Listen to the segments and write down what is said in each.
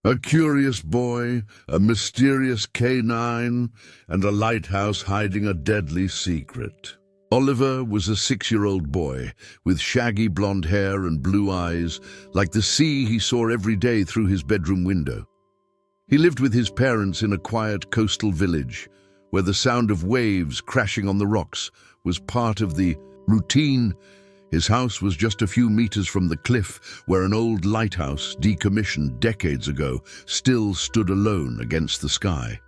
A curious boy, a mysterious canine, and a lighthouse hiding a deadly secret. Oliver was a 6-year-old boy with shaggy blonde hair and blue eyes, like the sea he saw every day through his bedroom window. He lived with his parents in a quiet coastal village, where the sound of waves crashing on the rocks was part of the routine. His house was just a few meters from the cliff, where an old lighthouse, decommissioned decades ago, still stood alone against the sky.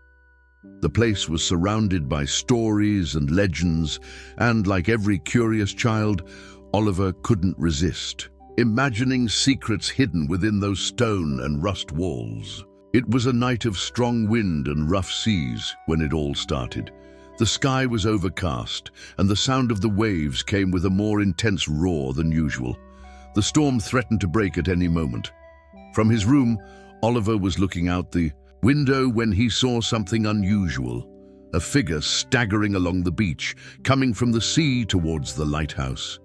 The place was surrounded by stories and legends, and like every curious child, Oliver couldn't resist, imagining secrets hidden within those stone and rust walls. It was a night of strong wind and rough seas when it all started. The sky was overcast, and the sound of the waves came with a more intense roar than usual. The storm threatened to break at any moment. From his room, Oliver was looking out the window when he saw something unusual. A figure staggering along the beach, coming from the sea towards the lighthouse.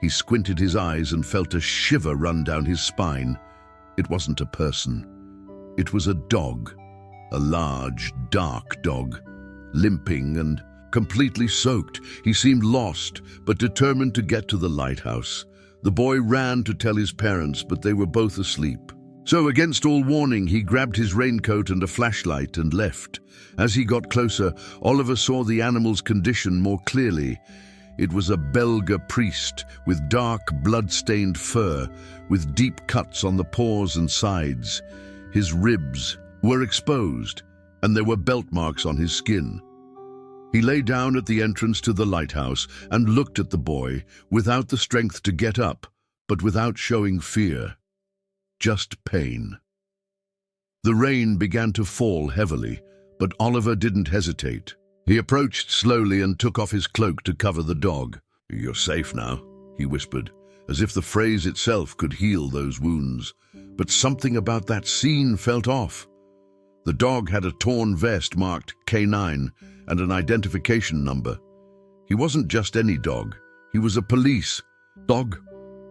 He squinted his eyes and felt a shiver run down his spine. It wasn't a person. It was a dog, a large, dark dog. Limping and completely soaked, he seemed lost, but determined to get to the lighthouse. The boy ran to tell his parents, but they were both asleep. So, against all warning, he grabbed his raincoat and a flashlight and left. As he got closer, Oliver saw the animal's condition more clearly. It was a Belga priest with dark, blood-stained fur, with deep cuts on the paws and sides. His ribs were exposed, and there were belt marks on his skin. He lay down at the entrance to the lighthouse and looked at the boy, without the strength to get up, but without showing fear. Just pain. The rain began to fall heavily, but Oliver didn't hesitate. He approached slowly and took off his cloak to cover the dog. "You're safe now," he whispered, as if the phrase itself could heal those wounds. But something about that scene felt off. The dog had a torn vest marked K9 and an identification number. He wasn't just any dog. He was a police dog.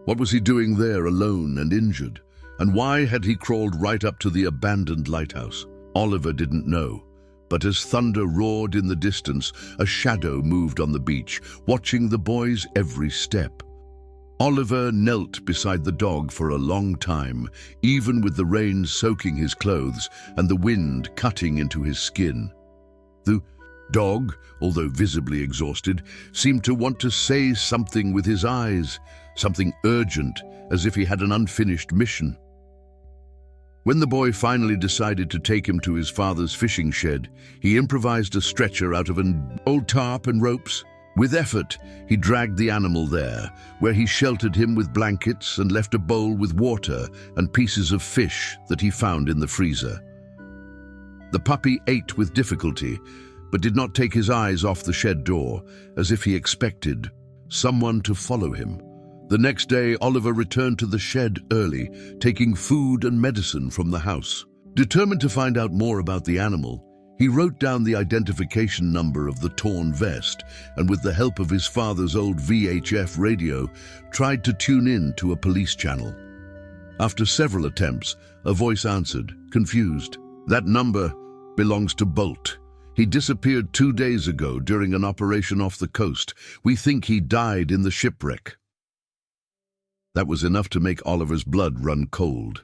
What was he doing there alone and injured? And why had he crawled right up to the abandoned lighthouse? Oliver didn't know. But as thunder roared in the distance, a shadow moved on the beach, watching the boy's every step. Oliver knelt beside the dog for a long time, even with the rain soaking his clothes and the wind cutting into his skin. The dog, although visibly exhausted, seemed to want to say something with his eyes, something urgent, as if he had an unfinished mission. When the boy finally decided to take him to his father's fishing shed, he improvised a stretcher out of an old tarp and ropes. With effort, he dragged the animal there, where he sheltered him with blankets and left a bowl with water and pieces of fish that he found in the freezer. The puppy ate with difficulty, but did not take his eyes off the shed door, as if he expected someone to follow him. The next day, Oliver returned to the shed early, taking food and medicine from the house. Determined to find out more about the animal, he wrote down the identification number of the torn vest and, with the help of his father's old VHF radio, tried to tune in to a police channel. After several attempts, a voice answered, confused. "That number belongs to Bolt. He disappeared 2 days ago during an operation off the coast. We think he died in the shipwreck." That was enough to make Oliver's blood run cold.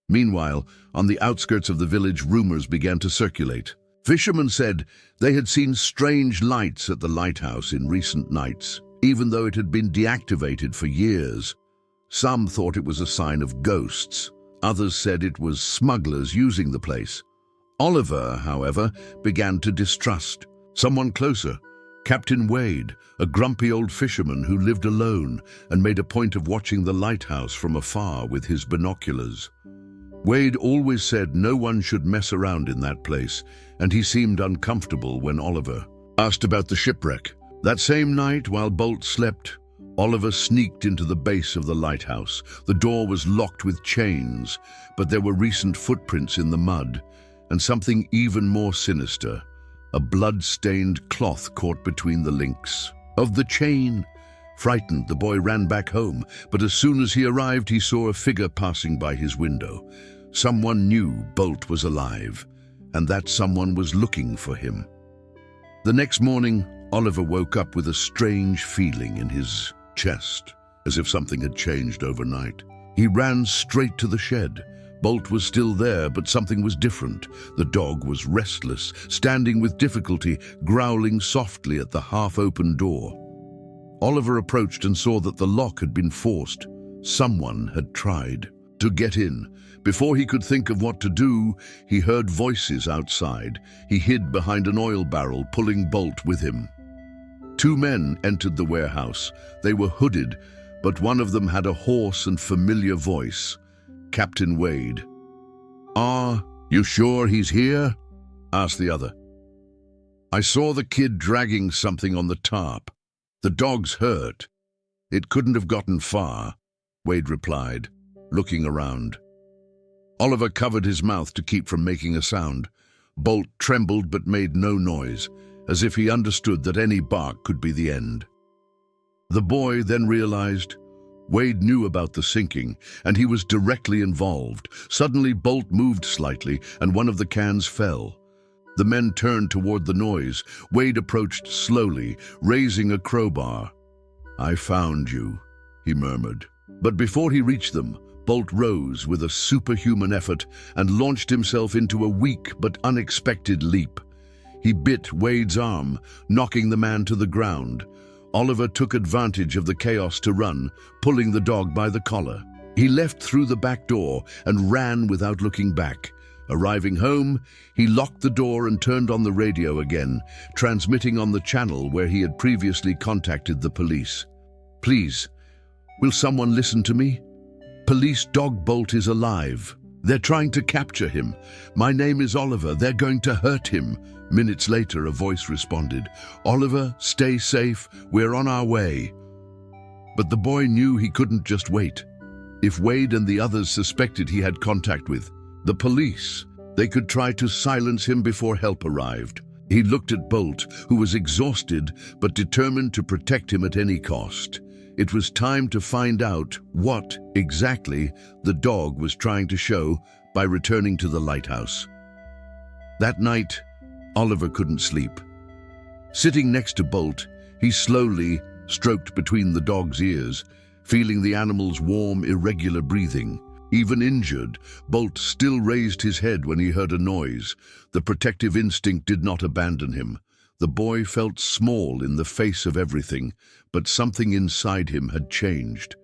Meanwhile, on the outskirts of the village, rumors began to circulate. Fishermen said they had seen strange lights at the lighthouse in recent nights, even though it had been deactivated for years. Some thought it was a sign of ghosts. Others said it was smugglers using the place. Oliver, however, began to distrust someone closer. Captain Wade, a grumpy old fisherman who lived alone and made a point of watching the lighthouse from afar with his binoculars. Wade always said no one should mess around in that place, and he seemed uncomfortable when Oliver asked about the shipwreck. That same night, while Bolt slept, Oliver sneaked into the base of the lighthouse. The door was locked with chains, but there were recent footprints in the mud, and something even more sinister, a blood-stained cloth caught between the links of the chain. Frightened, the boy ran back home, but as soon as he arrived, he saw a figure passing by his window. Someone knew Bolt was alive, and that someone was looking for him. The next morning, Oliver woke up with a strange feeling in his chest, as if something had changed overnight. He ran straight to the shed. Bolt was still there, but something was different. The dog was restless, standing with difficulty, growling softly at the half-open door. Oliver approached and saw that the lock had been forced. Someone had tried to get in. Before he could think of what to do, he heard voices outside. He hid behind an oil barrel, pulling Bolt with him. Two men entered the warehouse. They were hooded, but one of them had a hoarse and familiar voice. Captain Wade. "Are you sure he's here?" asked the other. "I saw the kid dragging something on the tarp. The dog's hurt. It couldn't have gotten far," Wade replied, looking around. Oliver covered his mouth to keep from making a sound. Bolt trembled but made no noise, as if he understood that any bark could be the end. The boy then realized Wade knew about the sinking, and he was directly involved. Suddenly, Bolt moved slightly, and one of the cans fell. The men turned toward the noise. Wade approached slowly, raising a crowbar. "I found you," he murmured. But before he reached them, Bolt rose with a superhuman effort and launched himself into a weak but unexpected leap. He bit Wade's arm, knocking the man to the ground. Oliver took advantage of the chaos to run, pulling the dog by the collar. He left through the back door and ran without looking back. Arriving home, he locked the door and turned on the radio again, transmitting on the channel where he had previously contacted the police. "Please, will someone listen to me? Police dog Bolt is alive. They're trying to capture him. My name is Oliver. They're going to hurt him." Minutes later, a voice responded, "Oliver, stay safe. We're on our way." But the boy knew he couldn't just wait. If Wade and the others suspected he had contact with the police, they could try to silence him before help arrived. He looked at Bolt, who was exhausted but determined to protect him at any cost. It was time to find out what, exactly, the dog was trying to show by returning to the lighthouse. That night, Oliver couldn't sleep. Sitting next to Bolt, he slowly stroked between the dog's ears, feeling the animal's warm, irregular breathing. Even injured, Bolt still raised his head when he heard a noise. The protective instinct did not abandon him. The boy felt small in the face of everything, but something inside him had changed.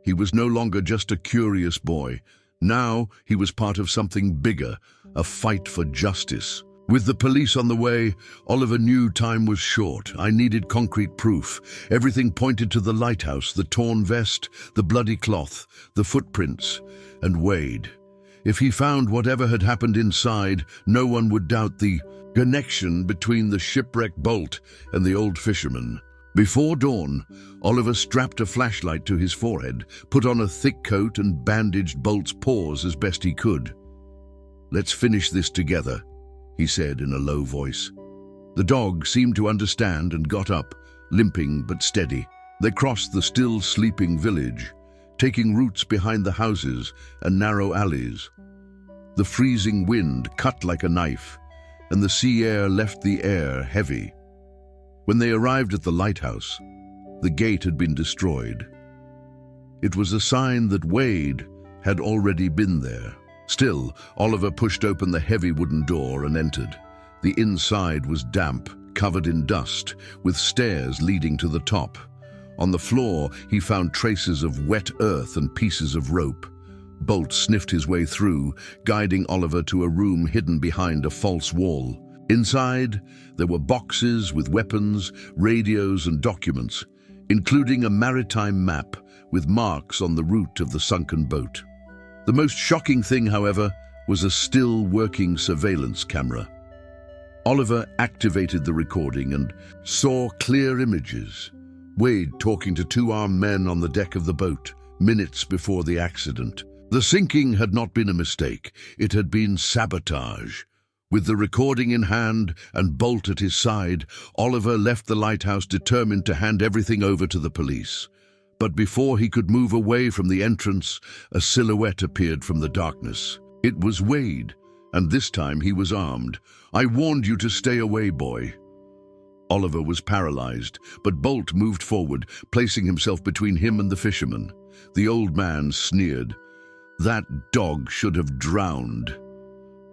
He was no longer just a curious boy. Now he was part of something bigger, a fight for justice. With the police on the way, Oliver knew time was short. I needed concrete proof. Everything pointed to the lighthouse, the torn vest, the bloody cloth, the footprints, and Wade. If he found whatever had happened inside, no one would doubt the connection between the shipwrecked Bolt and the old fisherman. Before dawn, Oliver strapped a flashlight to his forehead, put on a thick coat and bandaged Bolt's paws as best he could. "Let's finish this together," he said in a low voice. The dog seemed to understand and got up, limping but steady. They crossed the still sleeping village, taking routes behind the houses and narrow alleys. The freezing wind cut like a knife, and the sea air left the air heavy. When they arrived at the lighthouse, the gate had been destroyed. It was a sign that Wade had already been there. Still, Oliver pushed open the heavy wooden door and entered. The inside was damp, covered in dust, with stairs leading to the top. On the floor, he found traces of wet earth and pieces of rope. Bolt sniffed his way through, guiding Oliver to a room hidden behind a false wall. Inside, there were boxes with weapons, radios, and documents, including a maritime map with marks on the route of the sunken boat. The most shocking thing, however, was a still working surveillance camera. Oliver activated the recording and saw clear images. Wade talking to two armed men on the deck of the boat, minutes before the accident. The sinking had not been a mistake. It had been sabotage. With the recording in hand and Bolt at his side, Oliver left the lighthouse determined to hand everything over to the police. But before he could move away from the entrance, a silhouette appeared from the darkness. It was Wade, and this time he was armed. "I warned you to stay away, boy." Oliver was paralyzed, but Bolt moved forward, placing himself between him and the fisherman. The old man sneered. "That dog should have drowned."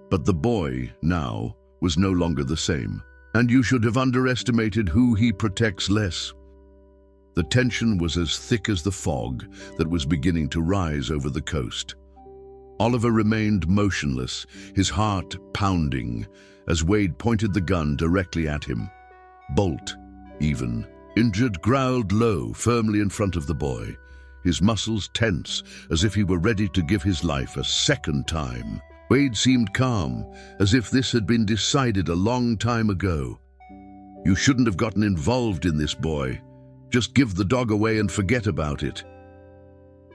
But the boy, now, was no longer the same. "And you should have underestimated who he protects less." The tension was as thick as the fog that was beginning to rise over the coast. Oliver remained motionless, his heart pounding, as Wade pointed the gun directly at him. Bolt, even injured, growled low, firmly in front of the boy, his muscles tense, as if he were ready to give his life a second time. Wade seemed calm, as if this had been decided a long time ago. "You shouldn't have gotten involved in this, boy. Just give the dog away and forget about it."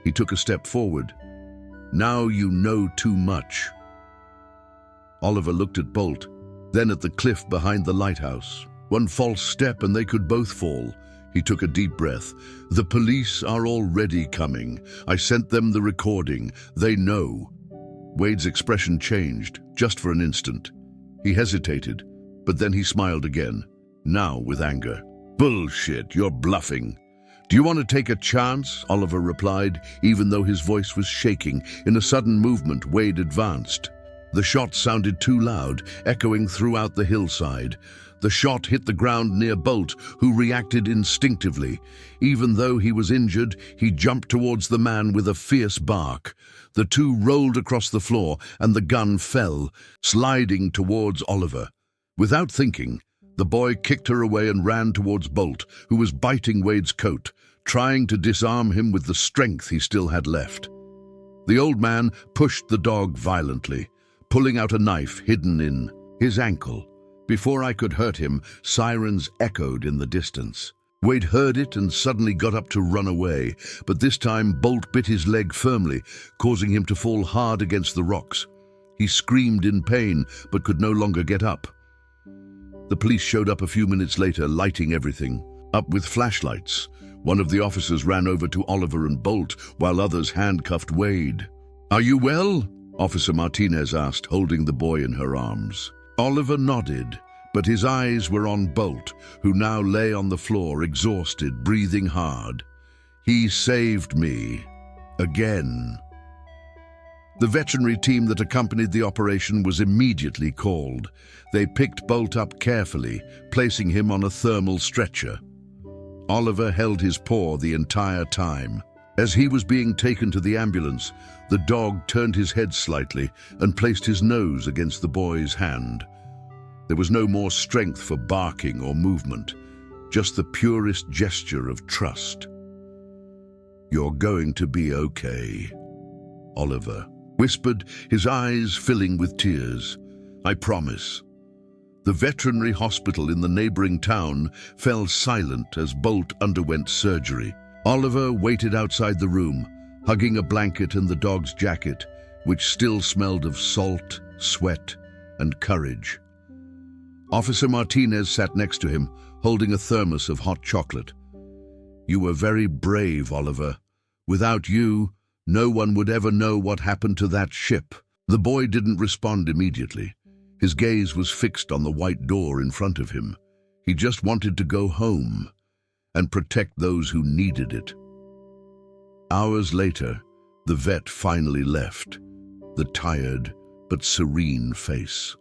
He took a step forward. "Now you know too much." Oliver looked at Bolt, then at the cliff behind the lighthouse. One false step and they could both fall. He took a deep breath. "The police are already coming. I sent them the recording. They know." Wade's expression changed, just for an instant. He hesitated, but then he smiled again, now with anger. "Bullshit, you're bluffing." "Do you want to take a chance?" Oliver replied, even though his voice was shaking. In a sudden movement, Wade advanced. The shot sounded too loud, echoing throughout the hillside. The shot hit the ground near Bolt, who reacted instinctively. Even though he was injured, he jumped towards the man with a fierce bark. The two rolled across the floor, and the gun fell, sliding towards Oliver. Without thinking, the boy kicked her away and ran towards Bolt, who was biting Wade's coat, trying to disarm him with the strength he still had left. The old man pushed the dog violently, pulling out a knife hidden in his ankle. Before I could hurt him, sirens echoed in the distance. Wade heard it and suddenly got up to run away, but this time Bolt bit his leg firmly, causing him to fall hard against the rocks. He screamed in pain, but could no longer get up. The police showed up a few minutes later, lighting everything up with flashlights. One of the officers ran over to Oliver and Bolt, while others handcuffed Wade. "Are you well?" Officer Martinez asked, holding the boy in her arms. Oliver nodded, but his eyes were on Bolt, who now lay on the floor, exhausted, breathing hard. "He saved me. Again." The veterinary team that accompanied the operation was immediately called. They picked Bolt up carefully, placing him on a thermal stretcher. Oliver held his paw the entire time. As he was being taken to the ambulance, the dog turned his head slightly and placed his nose against the boy's hand. There was no more strength for barking or movement, just the purest gesture of trust. "You're going to be okay," Oliver whispered, his eyes filling with tears. "I promise." The veterinary hospital in the neighboring town fell silent as Bolt underwent surgery. Oliver waited outside the room, hugging a blanket and the dog's jacket, which still smelled of salt, sweat, and courage. Officer Martinez sat next to him, holding a thermos of hot chocolate. "You were very brave, Oliver. Without you, no one would ever know what happened to that ship." The boy didn't respond immediately. His gaze was fixed on the white door in front of him. He just wanted to go home and protect those who needed it. Hours later, the vet finally left, the tired but serene face.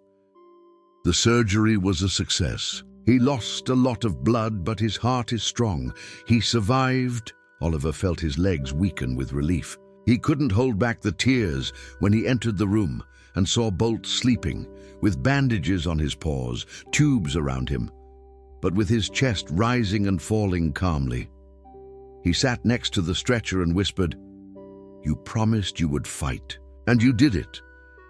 The surgery was a success. He lost a lot of blood, but his heart is strong. He survived. Oliver felt his legs weaken with relief. He couldn't hold back the tears when he entered the room and saw Bolt sleeping, with bandages on his paws, tubes around him, but with his chest rising and falling calmly. He sat next to the stretcher and whispered, "You promised you would fight, and you did it."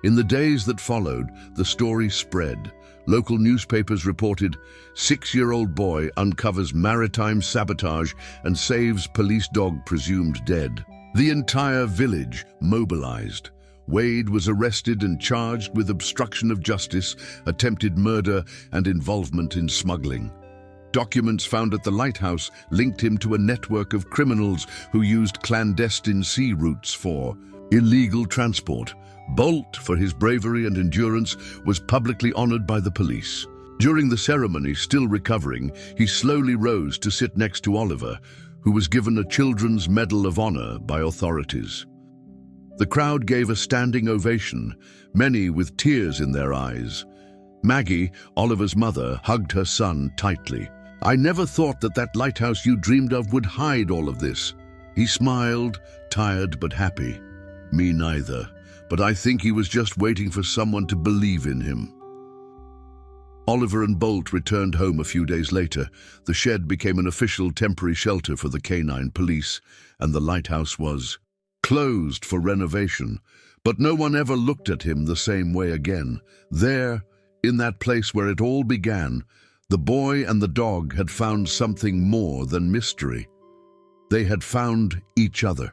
In the days that followed, the story spread. Local newspapers reported, 6-year-old boy uncovers maritime sabotage and saves police dog presumed dead. The entire village mobilized. Wade was arrested and charged with obstruction of justice, attempted murder, and involvement in smuggling. Documents found at the lighthouse linked him to a network of criminals who used clandestine sea routes for illegal transport. Bolt, for his bravery and endurance, was publicly honored by the police. During the ceremony, still recovering, he slowly rose to sit next to Oliver, who was given a Children's Medal of Honor by authorities. The crowd gave a standing ovation, many with tears in their eyes. Maggie, Oliver's mother, hugged her son tightly. "I never thought that lighthouse you dreamed of would hide all of this." He smiled, tired but happy. "Me neither, but I think he was just waiting for someone to believe in him." Oliver and Bolt returned home a few days later. The shed became an official temporary shelter for the canine police, and the lighthouse was closed for renovation. But no one ever looked at him the same way again. There, in that place where it all began, the boy and the dog had found something more than mystery. They had found each other.